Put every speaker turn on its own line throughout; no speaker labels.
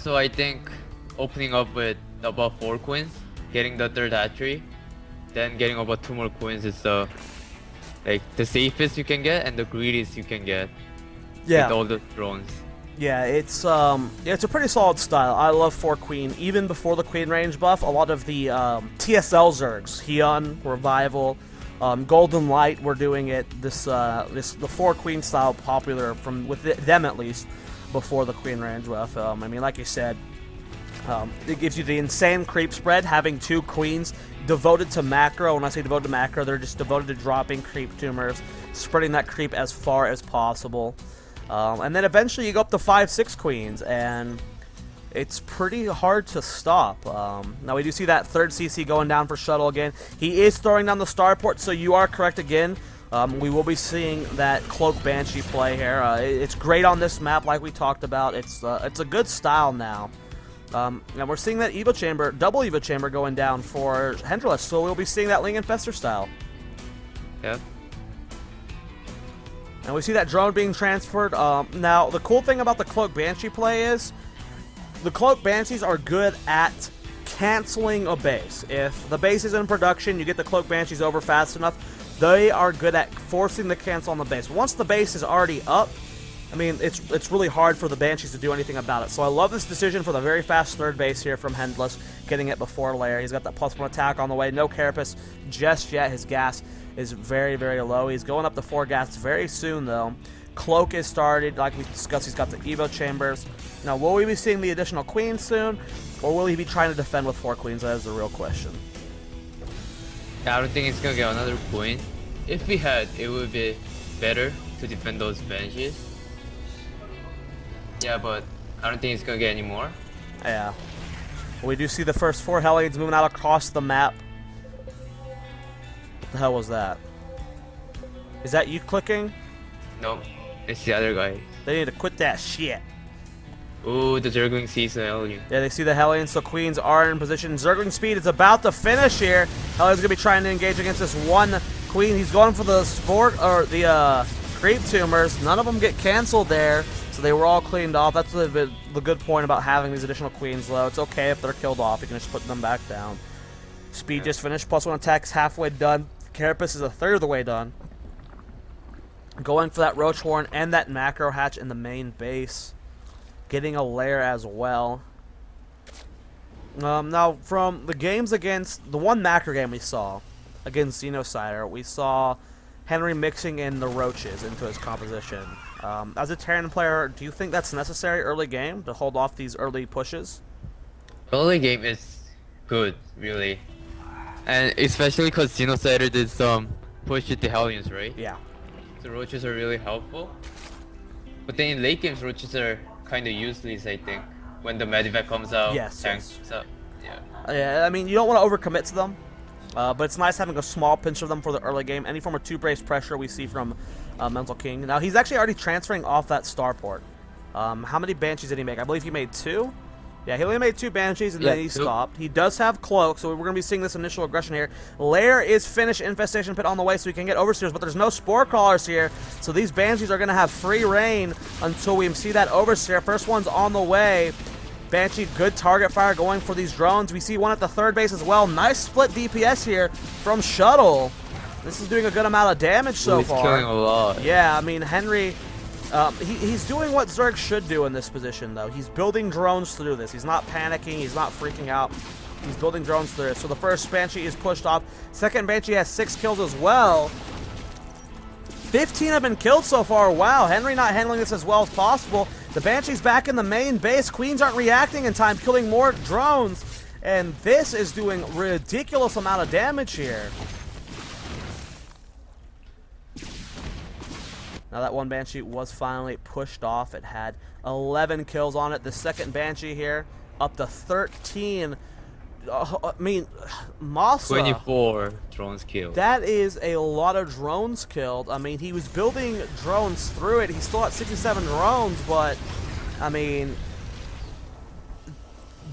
So I think opening up with about 4 queens, getting the third hatchery, then getting about 2 more queens is the safest you can get and the greediest you can get
Yeah.
with all the drones.
Yeah, it's a pretty solid style. I love 4 queen. Even before the queen range buff, a lot of the TSL Zergs, Hyun, Revival, Golden Light were doing it. The 4 queen style popular with them at least before the queen range buff. I mean, like you said, it gives you the insane creep spread. Having 2 queens devoted to macro. When I say devoted to macro, they're just devoted to dropping creep tumors, spreading that creep as far as possible. And then eventually you go up to 5-6 queens, and it's pretty hard to stop. Now we do see that third CC going down for Shuttle again. He is throwing down the starport, so you are correct again. We will be seeing that Cloak Banshee play here. It's great on this map, like we talked about. It's a good style now. And we're seeing that Evo Chamber, double Evo Chamber going down for Hendralisk, so we'll be seeing that Ling Infestor style.
Yep.
And we see that drone being transferred. Now, the cool thing about the Cloak Banshee play is the Cloak Banshees are good at canceling a base. If the base is in production, you get the Cloak Banshees over fast enough, they are good at forcing the cancel on the base. Once the base is already up, I mean, it's really hard for the Banshees to do anything about it. So I love this decision for the very fast third base here from Hendralisk, getting it before Lair. He's got that +1 attack on the way. No Carapace just yet. His gas is very, very low. He's going up to 4 gas very soon, though. Cloak is started. Like we discussed, he's got the Evo Chambers. Now, will we be seeing the additional queens soon? Or will he be trying to defend with 4 queens? That is the real question.
Yeah, I don't think he's gonna get another queen. If we had, it would be better to defend those Banshees. Yeah, but I don't think he's gonna get any more.
Yeah. We do see the first 4 Hellions moving out across the map. What the hell was that? Is that you clicking?
Nope, it's the other guy.
They need to quit that shit.
Ooh, the Zergling sees the alien.
Yeah, they see the Hellions, so Queens are in position. Zergling speed is about to finish here. Hellions going to be trying to engage against this one Queen. He's going for the creep tumors. None of them get canceled there, so they were all cleaned off. That's the good point about having these additional Queens, though. It's okay if they're killed off. You can just put them back down. Speed just finished. +1 attacks halfway done. Carapace is a third of the way done. Going for that Roach Horn and that Macro Hatch in the main base. Getting a Lair as well. Now, from the games against the one Macro game we saw against Xenocider, we saw Henry mixing in the Roaches into his composition. As a Terran player, do you think that's necessary early game to hold off these early pushes?
Early game is good, really. And especially because Xenocider did some push with the Hellions, right?
Yeah.
The Roaches are really helpful. But then in late games, Roaches are kind of useless, I think. When the Medivac comes out, tanks up. Yeah.
Yeah, I mean, you don't want to overcommit to them. But it's nice having a small pinch of them for the early game. Any form of 2-brace pressure we see from MentalKing. Now, he's actually already transferring off that starport. How many Banshees did he make? I believe he made 2. Yeah, he only made 2 Banshees and then he stopped. He does have Cloak, so we're going to be seeing this initial aggression here. Lair is finished. Infestation Pit on the way, so we can get Overseers, but there's no Spore Crawlers here, so these Banshees are going to have free reign until we see that Overseer. First one's on the way. Banshee, good target fire going for these drones. We see one at the third base as well. Nice split DPS here from Shuttle. This is doing a good amount of damage so far.
He's killing a lot.
Yeah, I mean, Henry... he's doing what Zerg should do in this position, though. He's building drones through this. He's not panicking. He's not freaking out. He's building drones through it. So the first Banshee is pushed off. Second Banshee has 6 kills as well. 15 have been killed so far. Wow, Henry not handling this as well as possible. The Banshee's back in the main base. Queens aren't reacting in time, killing more drones. And this is doing ridiculous amount of damage here. Now that one Banshee was finally pushed off. It had 11 kills on it. The second Banshee here, up to 13. I mean, Masa.
24 drones killed.
That is a lot of drones killed. I mean, he was building drones through it. He still had 67 drones, but, I mean,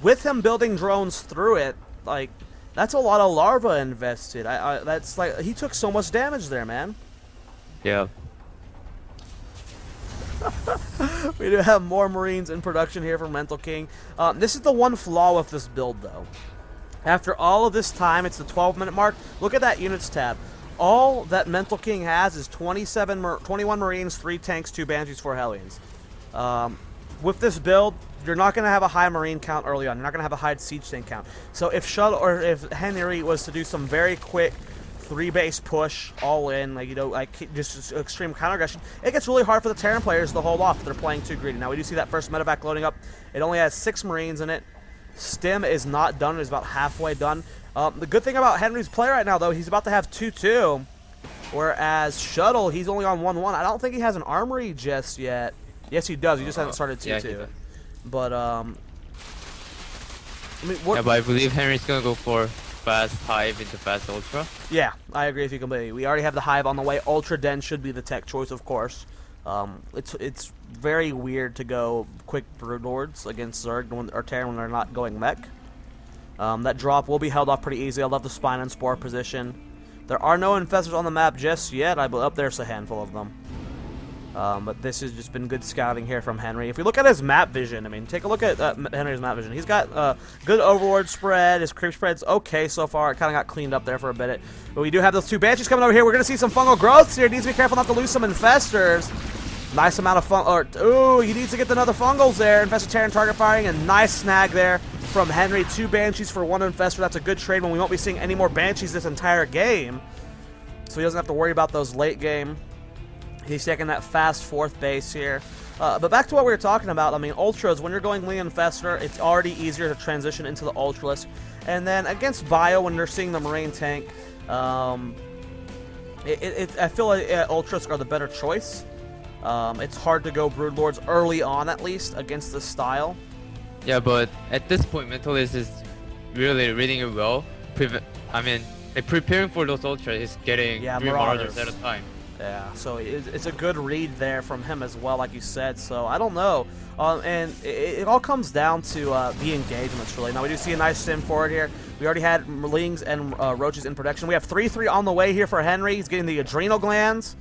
with him building drones through it, like, that's a lot of larva invested. That's like, he took so much damage there, man.
Yeah.
We do have more Marines in production here from MentalKing. This is the one flaw with this build, though. After all of this time, it's the 12-minute mark. Look at that units tab. All that MentalKing has is 21 Marines, 3 tanks, 2 Banshees, 4 Hellions. With this build, you're not going to have a high Marine count early on. You're not going to have a high siege tank count. So if if Henry was to do some very quick 3-base push all in, like just extreme counter aggression, it gets really hard for the Terran players to hold off if they're playing too greedy. Now we do see that first medevac loading up. It only has 6 Marines in it. Stim is not done. It is about halfway done. The good thing about Henry's play right now, though, he's about to have 2-2, whereas Shuttle, he's only on 1-1. I don't think he has an armory just yet. Yes, he does. He just hasn't started 2-2. Yeah, but I mean,
yeah, but I believe Henry's gonna go for fast Hive into fast Ultra.
Yeah, I agree with you completely. We already have the Hive on the way. Ultra Den should be the tech choice, of course. It's very weird to go quick Broodlords against Zerg or Terran when they're not going mech. That drop will be held off pretty easy. I love the Spine and Spore position. There are no Infestors on the map just yet. Up there's a handful of them. But this has just been good scouting here from Henry. If we look at his map vision, I mean, take a look at Henry's map vision. He's got good Overlord spread. His creep spread's okay so far. It kind of got cleaned up there for a bit. But we do have those 2 Banshees coming over here. We're going to see some fungal growths here. Needs to be careful not to lose some Infestors. Nice amount of fungal. Ooh, he needs to get another fungals there. Infested Terran target firing. A nice snag there from Henry. 2 Banshees for 1 Infestor. That's a good trade when we won't be seeing any more Banshees this entire game. So he doesn't have to worry about those late game. He's taking that fast 4th base here. But back to what we were talking about, I mean, Ultras, when you're going Leon Infestor, it's already easier to transition into the Ultralisk. And then against Bio, when you're seeing the Marine tank, I feel like Ultras are the better choice. It's hard to go Broodlords early on, at least, against this style.
Yeah, but at this point, Mentalist is really reading it well. Preparing for those Ultras is getting 3 Marauders at a time.
Yeah, so it's a good read there from him as well, like you said. So I don't know, and it all comes down to the engagements, really. Now we do see a nice sim forward here. We already had Lings and Roaches in production. We have 3-3 on the way here for Henry. He's getting the adrenal glands.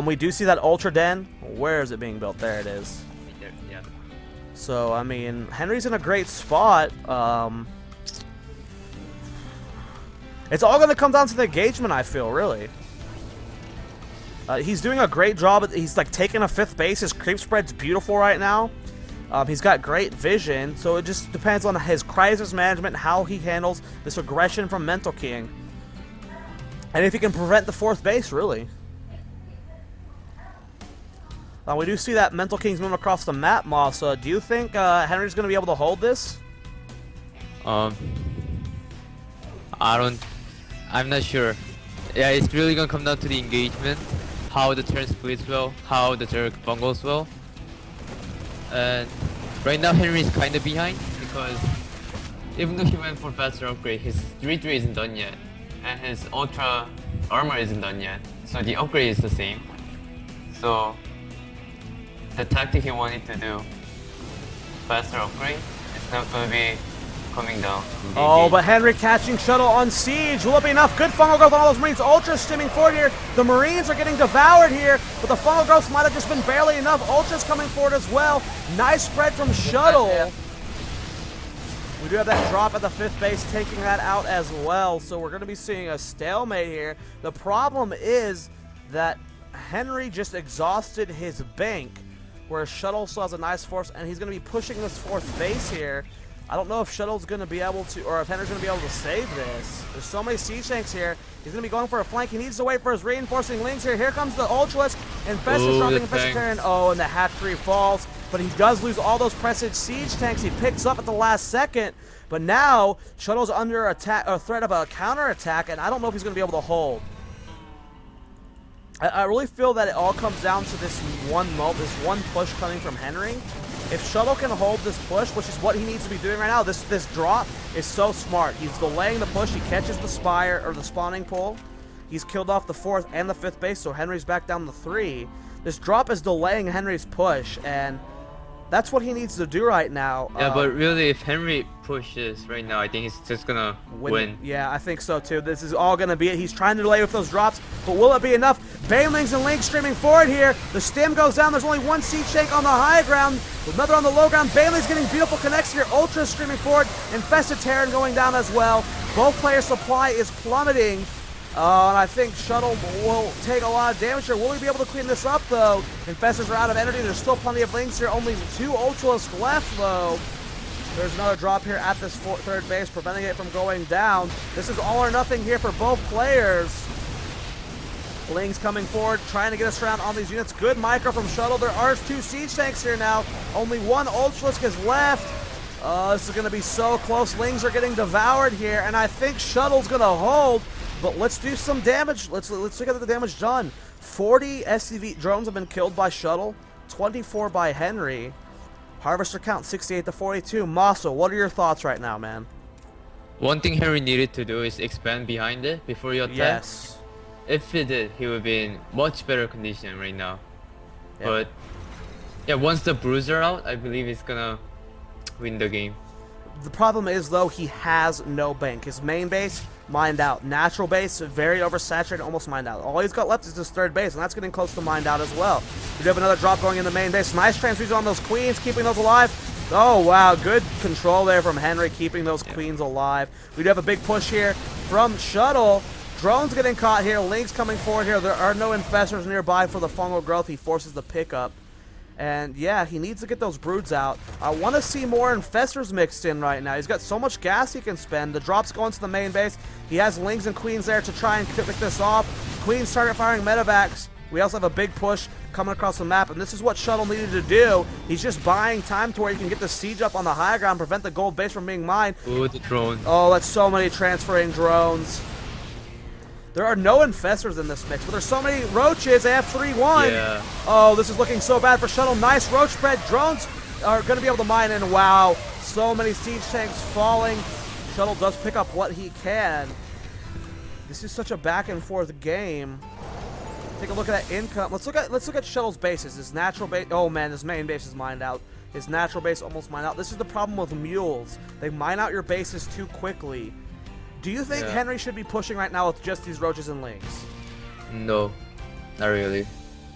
We do see that Ultra Den. Where is it being built? There it is.
Yeah.
So I mean, Henry's in a great spot. It's all going to come down to the engagement, I feel, really. He's doing a great job. He's like taking a 5th base. His creep spread's beautiful right now. He's got great vision. So it just depends on his crisis management, how he handles this aggression from MentalKing, and if he can prevent the 4th base, really. We do see that MentalKing's moving across the map, Moss. Do you think Henry's going to be able to hold this?
I'm not sure. Yeah, it's really gonna come down to the engagement, how the turn splits well, how the turn bungles well. And right now Henry is kinda behind because even though he went for faster upgrade, his 3-3 isn't done yet. And his ultra armor isn't done yet. So the upgrade is the same. So the tactic he wanted to do, faster upgrade, is not gonna be coming down.
Oh, but Henry catching Shuttle on siege. Will it be enough? Good fungal growth on all those Marines. Ultras stimming forward here. The Marines are getting devoured here, but the fungal growth might have just been barely enough. Ultras coming forward as well. Nice spread from Shuttle. We do have that drop at the 5th base, taking that out as well. So we're going to be seeing a stalemate here. The problem is that Henry just exhausted his bank, whereas Shuttle still has a nice force, and he's going to be pushing this 4th base here. I don't know if Shuttle's going to be able to, or if Henry's going to be able to save this. There's so many siege tanks here. He's going to be going for a flank. He needs to wait for his reinforcing links here. Here comes the Ultralisk. Infestor's dropping Infestor Terran. Oh, and the hatchery falls. But he does lose all those presage siege tanks he picks up at the last second. But now, Shuttle's under attack, or threat of a counterattack, and I don't know if he's going to be able to hold. I really feel that it all comes down to this one push coming from Henry. If Shuttle can hold this push, which is what he needs to be doing right now, this drop is so smart. He's delaying the push. He catches the spire, or the spawning pool. He's killed off the 4th and the 5th base, so Henry's back down to 3. This drop is delaying Henry's push, and that's what he needs to do right now.
Yeah, but really, if Henry pushes right now, I think he's just gonna win.
Yeah, I think so too. This is all gonna be it. He's trying to delay with those drops. but will it be enough? Banelings and Link streaming forward here. The stim goes down. There's only one Siege Tank on the high ground, another on the low ground. Banelings getting beautiful connects here. Ultra streaming forward. Infested Terran going down as well. Both players' supply is plummeting. And I think Shuttle will take a lot of damage here. Will he be able to clean this up, though? Infestors are out of energy. There's still plenty of Links here. Only 2 Ultralisks left, though. There's another drop here at this third base, preventing it from going down. This is all or nothing here for both players. Ling's coming forward, trying to get us around on these units. Good micro from Shuttle. There are 2 Siege Tanks here now. Only 1 Ultralisk is left. This is going to be so close. Lings are getting devoured here, and I think Shuttle's going to hold. But let's do some damage. Let's look at the damage done. 40 SCV drones have been killed by Shuttle, 24 by Henry. Harvester count 68 to 42. Maso, what are your thoughts right now, man?
One thing Henry needed to do is expand behind it before you attack.
Yes.
If he did, he would be in much better condition right now.
Yep.
But yeah, once the Bruiser are out, I believe he's gonna win the game.
The problem is, though, he has no bank. His main base, mined out. Natural base, very oversaturated, almost mined out. All he's got left is his third base, and that's getting close to mined out as well. We do have another drop going in the main base. Nice transfusion on those queens, keeping those alive. Oh, wow, good control there from Henry, keeping those queens alive. We do have a big push here from Shuttle. Drones getting caught here. Link's coming forward here. There are no infestors nearby for the fungal growth. He forces the pickup. And yeah, he needs to get those broods out. I want to see more infestors mixed in right now. He's got so much gas he can spend. The drop's going to the main base. He has Lings and Queens there to try and pick this off. Queens target firing medevacs. We also have a big push coming across the map, and this is what Shuttle needed to do. He's just buying time to where he can get the siege up on the high ground, prevent the gold base from being mined.
Ooh, the drone.
Oh, that's so many transferring drones. There are no infestors in this mix, but there's so many roaches. They have 3-1.
Yeah.
Oh, this is looking so bad for Shuttle. Nice roach spread. Drones are going to be able to mine in. Wow, so many siege tanks falling. Shuttle does pick up what he can. This is such a back and forth game. Take a look at that income. Let's look at Shuttle's bases. His natural base. Oh man, his main base is mined out. His natural base almost mined out. This is the problem with mules. They mine out your bases too quickly. Do you think Henry should be pushing right now with just these roaches and Lings?
No, not really.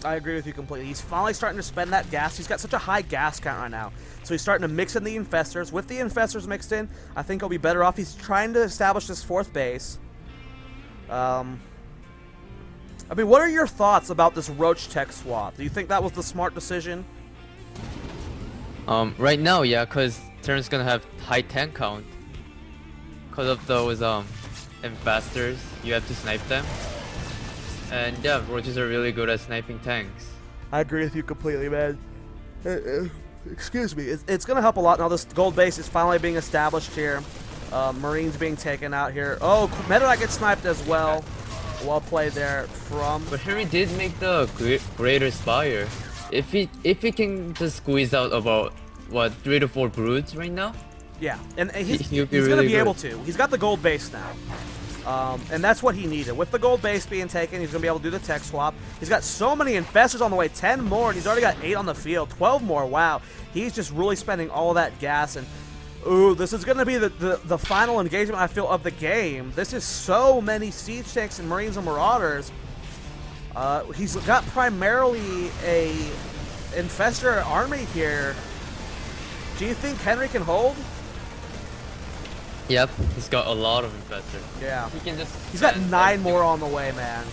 I agree with you completely. He's finally starting to spend that gas. He's got such a high gas count right now. So he's starting to mix in the infestors. With the infestors mixed in, I think he'll be better off. He's trying to establish this fourth base. I mean, what are your thoughts about this roach tech swap? Do you think that was the smart decision?
Right now, yeah, because Terran's gonna have high tank count. Because of those infestors, you have to snipe them. And yeah, roaches are really good at sniping tanks.
I agree with you completely, man. Excuse me. It's going to help a lot now. This gold base is finally being established here. Marines being taken out here. Oh, Medevac gets sniped as well. Well played there from...
But Henry did make the greater spire. If he can just squeeze out about, what, 3 to 4 broods right now?
Yeah, and he's
really
going to be
good.
able to. He's got the gold base now. And that's what he needed. With the gold base being taken, he's going to be able to do the tech swap. He's got so many infestors on the way. 10 more, and he's already got 8 on the field. 12 more, wow. He's just really spending all of that gas. And, ooh, this is going to be the final engagement, I feel, of the game. This is so many siege tanks and Marines and Marauders. He's got primarily a infestor army here. Do you think Henry can hold?
Yep, he's got a lot of infestors.
Yeah.
He can just
He's got 9 more on the way, man.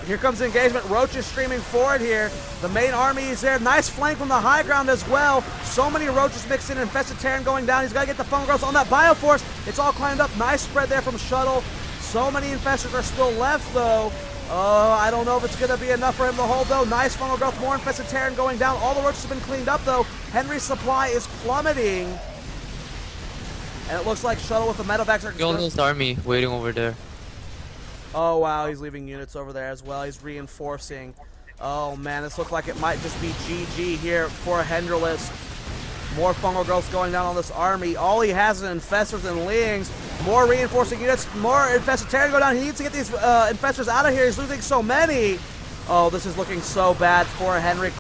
Here comes the engagement. Roach is streaming forward here. The main army is there. Nice flank from the high ground as well. So many roaches mixed in. Infested Terran going down. He's got to get the fungal growth on that Bioforce. It's all climbed up. Nice spread there from Shuttle. So many infestors are still left, though. I don't know if it's going to be enough for him to hold, though. Nice fungal growth. More infested Terran going down. All the roaches have been cleaned up, though. Henry's supply is plummeting. And it looks like Shuttle with the medevacs are...
Golden's army waiting over there.
Oh, wow, he's leaving units over there as well. He's reinforcing. Oh, man, this looks like it might just be GG here for Hendralisk. More fungal growths going down on this army. All he has is infestors and Lings. More reinforcing units. More infested Terran go down. He needs to get these infestors out of here. He's losing so many. Oh, this is looking so bad for Henry.